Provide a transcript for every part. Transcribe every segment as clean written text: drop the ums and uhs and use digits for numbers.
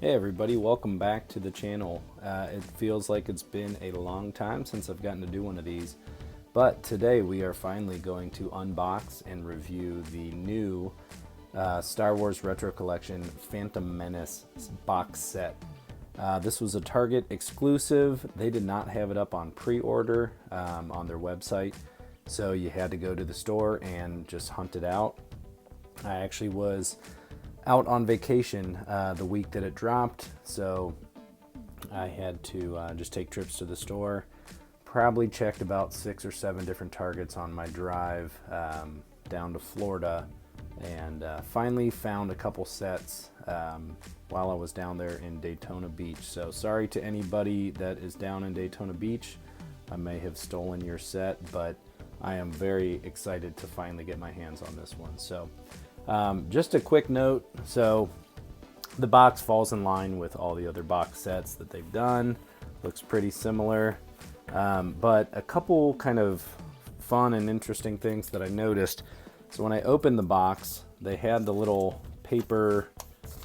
Hey everybody, welcome back to the channel. It feels like it's been a long time since I've gotten to do one of these, but today we are finally going to unbox and review the new Star Wars Retro Collection Phantom Menace box set. This was a Target exclusive. They did not have it up on pre-order on their website, so you had to go to the store and just hunt it out. I actually was out on vacation the week that it dropped, so I had to just take trips to the store. Probably checked about 6 or 7 different Targets on my drive down to Florida, and finally found a couple sets while I was down there in Daytona Beach. So sorry to anybody that is down in Daytona Beach. I may have stolen your set, but I am very excited to finally get my hands on this one. So just a quick note, so the box falls in line with all the other box sets that they've done. Looks pretty similar, but a couple kind of fun and interesting things that I noticed. So when I opened the box, they had the little paper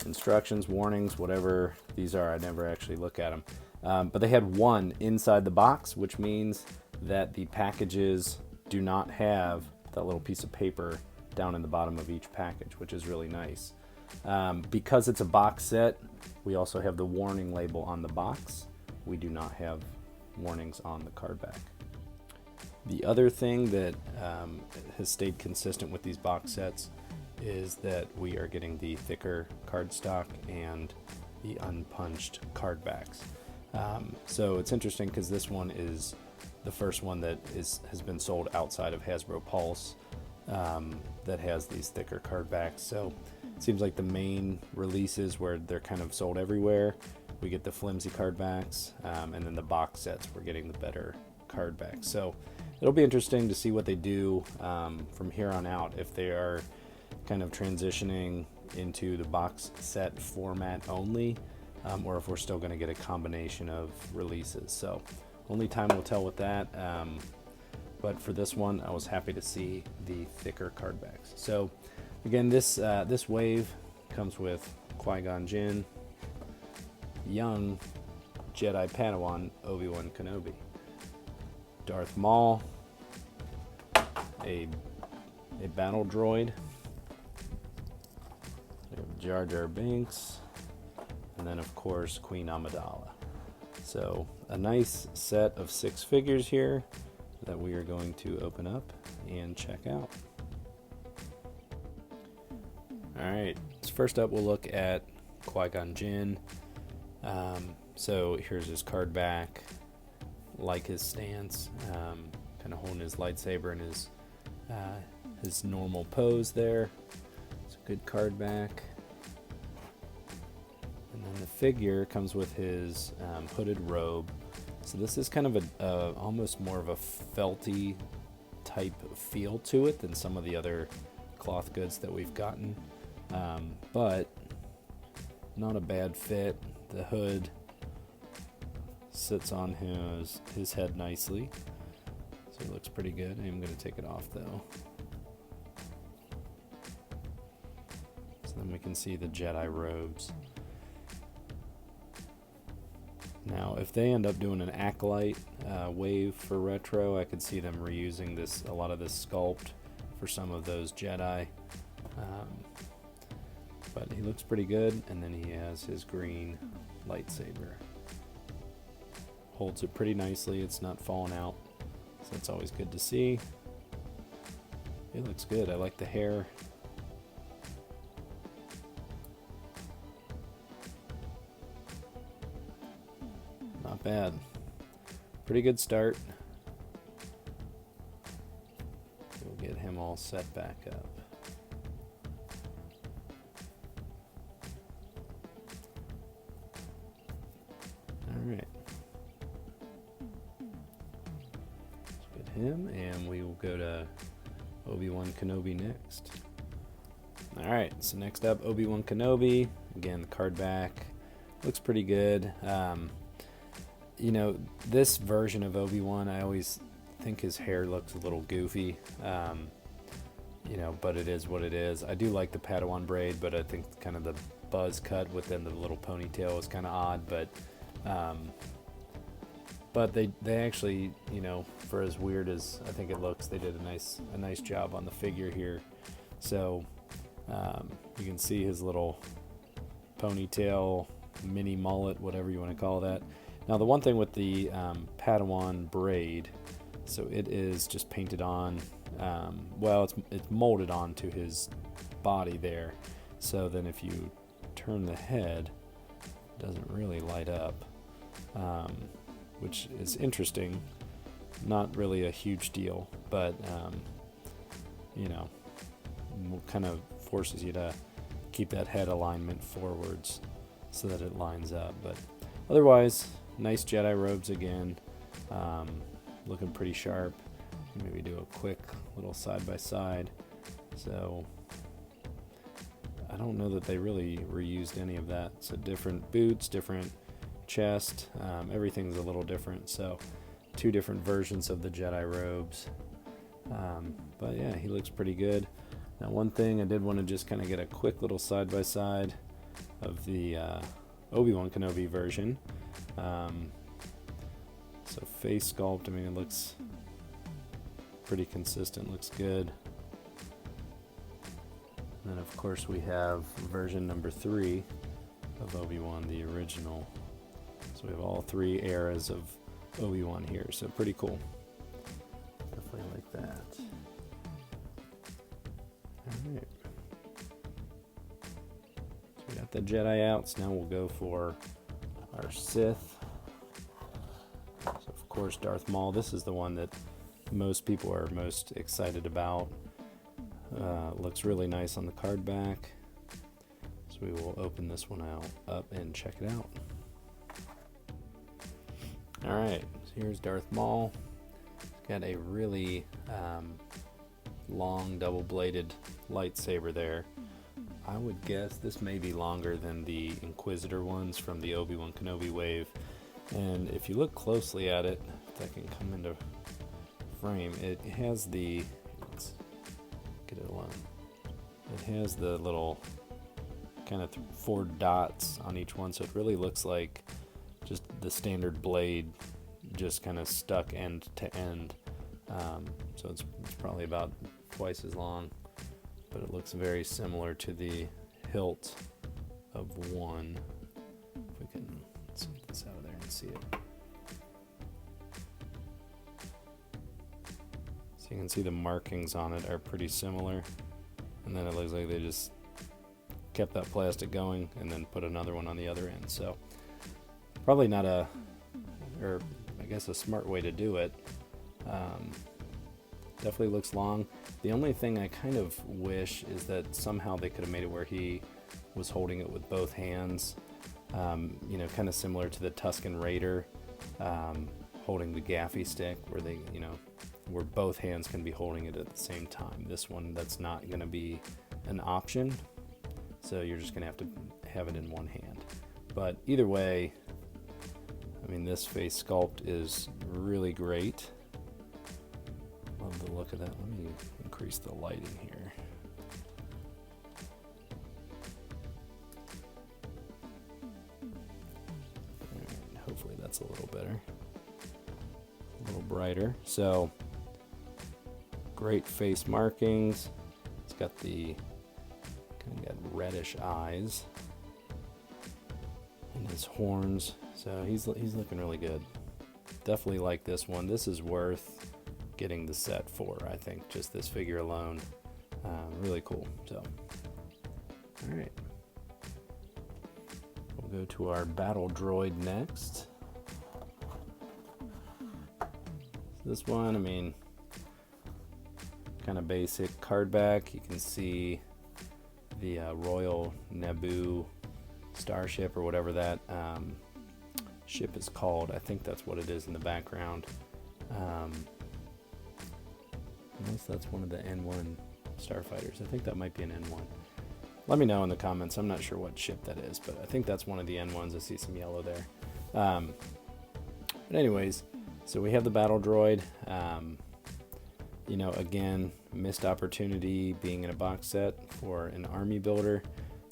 instructions, warnings, whatever these are. I never actually look at them, but they had one inside the box, which means that the packages do not have that little piece of paper down in the bottom of each package, which is really nice. Because it's a box set, we also have the warning label on the box. We do not have warnings on the card back. The other thing that has stayed consistent with these box sets is that we are getting the thicker cardstock and the unpunched card backs. So it's interesting because this one is the first one that has been sold outside of Hasbro Pulse that has these thicker card backs. So it seems like the main releases where they're kind of sold everywhere, we get the flimsy card backs, and then the box sets, we're getting the better card backs. So it'll be interesting to see what they do from here on out, if they are kind of transitioning into the box set format only, or if we're still going to get a combination of releases. So only time will tell with that. But for this one, I was happy to see the thicker card backs. So again, this wave comes with Qui-Gon Jinn, young Jedi Padawan Obi-Wan Kenobi, Darth Maul, a battle droid, Jar Binks, and then of course Queen Amidala. So a nice set of 6 figures here that we are going to open up and check out. Alright, so first up we'll look at Qui-Gon Jinn. So here's his card back, like his stance, kind of holding his lightsaber in his normal pose there. It's a good card back. And then the figure comes with his hooded robe. So this is kind of almost more of a felty type feel to it than some of the other cloth goods that we've gotten, but not a bad fit. The hood sits on his head nicely, so it looks pretty good. I'm going to take it off though, so then we can see the Jedi robes. Now, if they end up doing an Acolyte wave for retro, I could see them reusing a lot of this sculpt for some of those Jedi. But he looks pretty good, and then he has his green lightsaber. Holds it pretty nicely, it's not falling out, so that's always good to see. It looks good, I like the hair. Not bad. Pretty good start. We'll get him all set back up. Alright. Let's get him, and we will go to Obi-Wan Kenobi next. Alright, so next up, Obi-Wan Kenobi. Again, the card back. Looks pretty good. You know, this version of Obi-Wan, I always think his hair looks a little goofy, you know, but it is what it is. I do like the Padawan braid, but I think kind of the buzz cut within the little ponytail is kind of odd, but they actually, you know, for as weird as I think it looks, they did a nice job on the figure here. So you can see his little ponytail, mini mullet, whatever you want to call that. Now the one thing with the Padawan braid, so it is just painted on, well, it's molded onto his body there. So then if you turn the head, it doesn't really light up, which is interesting. Not really a huge deal, but you know, kind of forces you to keep that head alignment forwards so that it lines up. But otherwise, nice Jedi robes again, looking pretty sharp. Maybe do a quick little side by side. So I don't know that they really reused any of that. So different boots, different chest, everything's a little different. So 2 different versions of the Jedi robes. But yeah, he looks pretty good. Now one thing I did want to just kind of get a quick little side by side of the Obi-Wan Kenobi version. So face sculpt, I mean, it looks pretty consistent, looks good. And then of course we have version number 3 of Obi-Wan, the original. So we have all 3 eras of Obi-Wan here, so pretty cool. Definitely like that. Alright. So we got the Jedi outs, now we'll go for our Sith. So of course Darth Maul, this is the one that most people are most excited about. Looks really nice on the card back. So we will open this one up and check it out. Alright, so here's Darth Maul. He's got a really long double-bladed lightsaber there. I would guess this may be longer than the Inquisitor ones from the Obi-Wan Kenobi wave. And if you look closely at it, if that can come into frame, it has the, let's get it alone. It has the little kind of 4 dots on each one, so it really looks like just the standard blade just kind of stuck end to end. So it's probably about twice as long, but it looks very similar to the hilt of one. If we can get this out of there and see it. So you can see the markings on it are pretty similar, and then it looks like they just kept that plastic going and then put another one on the other end. So probably not a, or I guess a smart way to do it. Definitely looks long. The only thing I kind of wish is that somehow they could have made it where he was holding it with both hands. You know, kind of similar to the Tusken Raider holding the gaffy stick, where they, you know, where both hands can be holding it at the same time. This one, that's not going to be an option, so you're just going to have to have it in one hand. But either way, I mean, this face sculpt is really great. Love the look of that. Let me increase the lighting here. Alright, hopefully that's a little better. A little brighter. So, great face markings. It's got the kind of got reddish eyes and his horns. So he's looking really good. Definitely like this one. This is worth getting the set for, I think, just this figure alone. Really cool. So, all right, we'll go to our battle droid next. This one, I mean, kind of basic card back. You can see the Royal Naboo starship, or whatever that ship is called. I think that's what it is in the background. Unless that's one of the N1 starfighters. I think that might be an N1. Let me know in the comments. I'm not sure what ship that is, but I think that's one of the N1s. I see some yellow there. But anyways, so we have the battle droid. You know, again, missed opportunity being in a box set for an army builder.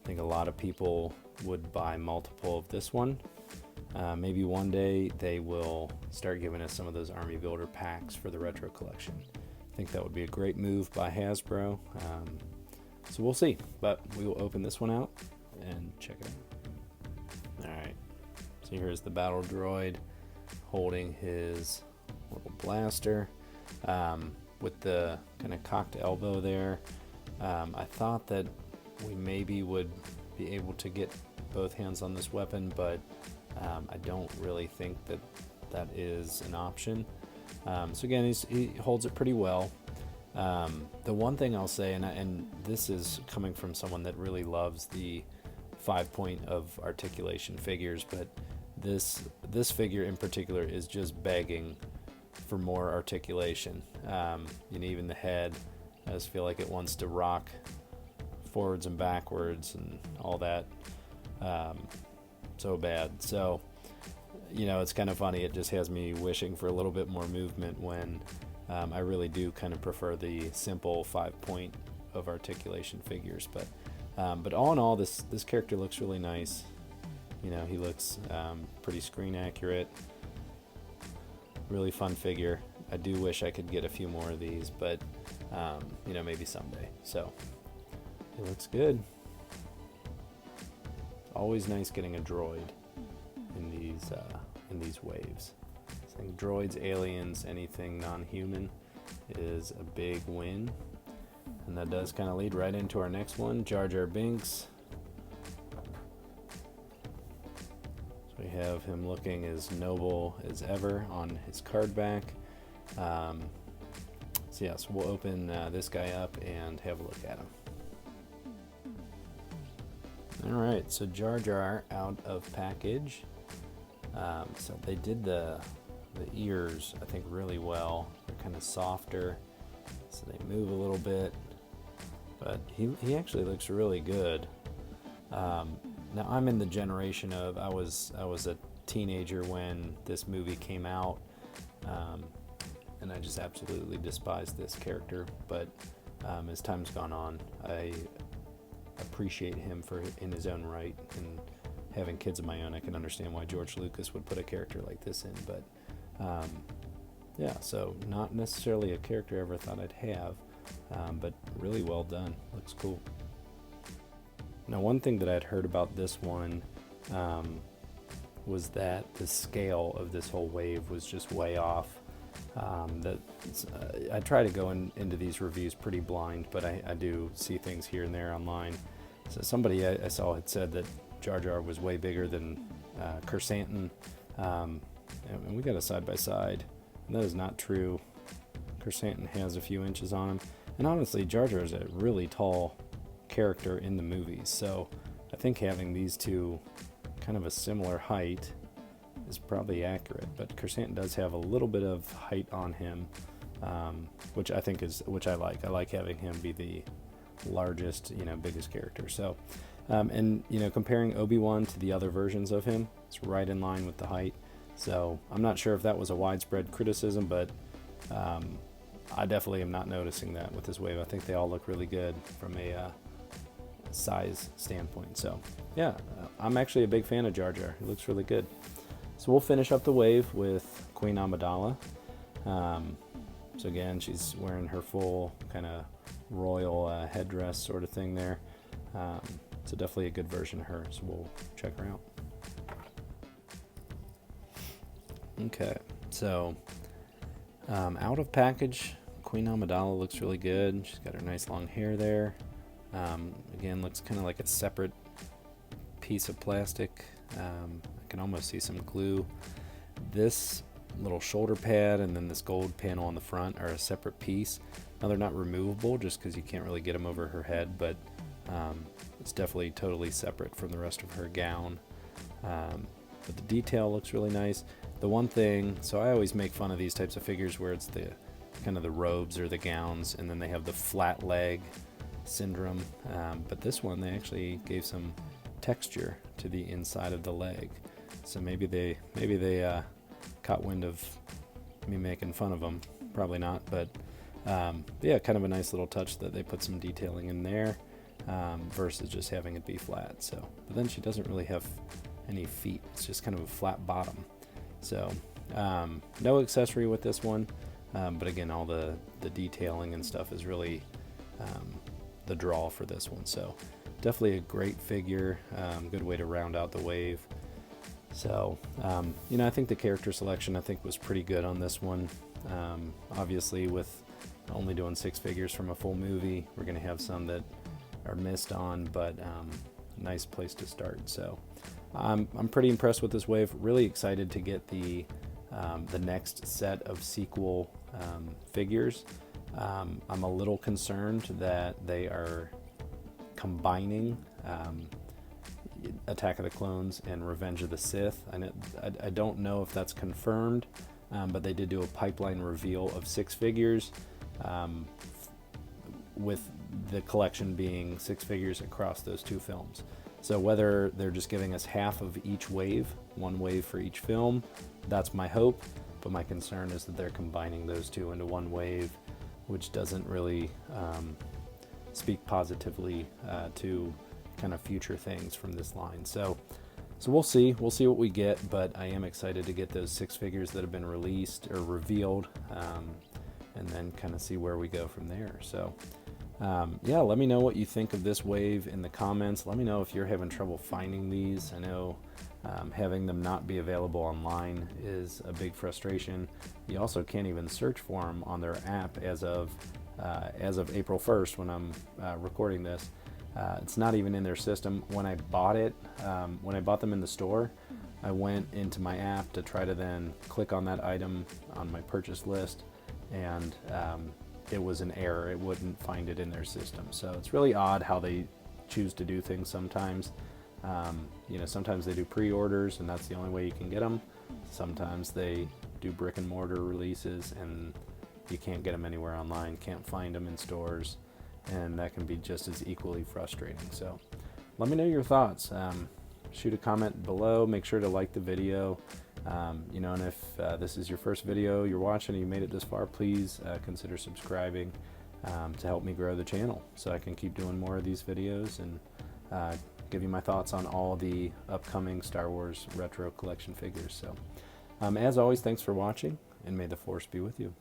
think a lot of people would buy multiple of this one. Maybe one day they will start giving us some of those Army Builder packs for the retro collection. I think that would be a great move by Hasbro. So we'll see, but we will open this one out and check it out. Alright, so here's the battle droid holding his little blaster with the kind of cocked elbow there. I thought that we maybe would be able to get both hands on this weapon, but I don't really think that that is an option. So again, he holds it pretty well. The one thing I'll say, and this is coming from someone that really loves the 5-point of articulation figures, but this figure in particular is just begging for more articulation. Even the head, I just feel like it wants to rock forwards and backwards and all that so bad. So it's kind of funny, it just has me wishing for a little bit more movement when I really do kind of prefer the simple 5-point of articulation figures. But all in all, this character looks really nice. He looks pretty screen accurate. Really fun figure. I do wish I could get a few more of these, but maybe someday. So it looks good. Always nice getting a droid in these waves. I think droids, aliens, anything non-human is a big win. And that does kind of lead right into our next one, Jar Binks. So we have him looking as noble as ever on his card back. So yes, we'll open this guy up and have a look at him. Alright, so Jar out of package. So they did the ears, I think, really well. They're kind of softer, so they move a little bit, but he actually looks really good. Now I'm in the generation of I was a teenager when this movie came out, and I just absolutely despised this character. But as time's gone on, I appreciate him in his own right, and having kids of my own, I can understand why George Lucas would put a character like this in. But yeah, so not necessarily a character I ever thought I'd have, but really well done. Looks cool. Now, one thing that I'd heard about this one was that the scale of this whole wave was just way off. I try to go into these reviews pretty blind, but I do see things here and there online. So somebody I saw had said that Jar was way bigger than Kersantin, and we got a side-by-side, and that is not true. Kersantin has a few inches on him, and honestly, Jar is a really tall character in the movies, so I think having these two kind of a similar height is probably accurate. But Kersantin does have a little bit of height on him, which I like. I like having him be the largest, biggest character. So, and comparing Obi-Wan to the other versions of him, it's right in line with the height. So I'm not sure if that was a widespread criticism, but I definitely am not noticing that with this wave. I think they all look really good from a size standpoint. So yeah, I'm actually a big fan of Jar. It looks really good. So we'll finish up the wave with Queen Amidala. So again, she's wearing her full kind of royal headdress sort of thing there. So definitely a good version of her. So we'll check her out. Okay, so out of package, Queen Amidala looks really good. She's got her nice long hair there. Again, looks kind of like a separate piece of plastic. I can almost see some glue. This little shoulder pad and then this gold panel on the front are a separate piece. Now they're not removable just because you can't really get them over her head, but it's definitely totally separate from the rest of her gown. But the detail looks really nice. The one thing, so I always make fun of these types of figures where it's the kind of the robes or the gowns, and then they have the flat leg syndrome. But this one, they actually gave some texture to the inside of the leg. So maybe they caught wind of me making fun of them. Probably not, but yeah, kind of a nice little touch that they put some detailing in there. versus just having it be flat. So, but then she doesn't really have any feet. It's just kind of a flat bottom. So no accessory with this one, but again, all the detailing and stuff is really the draw for this one. So definitely a great figure, good way to round out the wave. So you know, I think the character selection was pretty good on this one. Obviously, with only doing 6 figures from a full movie, we're going to have some that are missed on, but nice place to start. So I'm pretty impressed with this wave. Really excited to get the next set of sequel figures. I'm a little concerned that they are combining Attack of the Clones and Revenge of the Sith. I don't know if that's confirmed, but they did do a pipeline reveal of 6 figures, with the collection being 6 figures across those 2 films. So whether they're just giving us half of each wave, 1 wave for each film, that's my hope. But my concern is that they're combining those 2 into 1 wave, which doesn't really speak positively to kind of future things from this line. So we'll see what we get, but I am excited to get those 6 figures that have been released or revealed, and then kind of see where we go from there. So yeah, let me know what you think of this wave in the comments. Let me know if you're having trouble finding these. I know having them not be available online is a big frustration. You also can't even search for them on their app as of April 1st when I'm recording this. It's not even in their system. When I bought it, when I bought them in the store, I went into my app to try to then click on that item on my purchase list, and it was an error. It wouldn't find it in their system. So it's really odd how they choose to do things sometimes. You know, sometimes they do pre-orders and that's the only way you can get them. Sometimes they do brick and mortar releases and you can't get them anywhere online, can't find them in stores, and that can be just as equally frustrating. So let me know your thoughts. Shoot a comment below. Make sure to like the video. You know, and if this is your first video you're watching and you made it this far, please consider subscribing to help me grow the channel so I can keep doing more of these videos and give you my thoughts on all the upcoming Star Wars retro collection figures. So as always, thanks for watching, and may the Force be with you.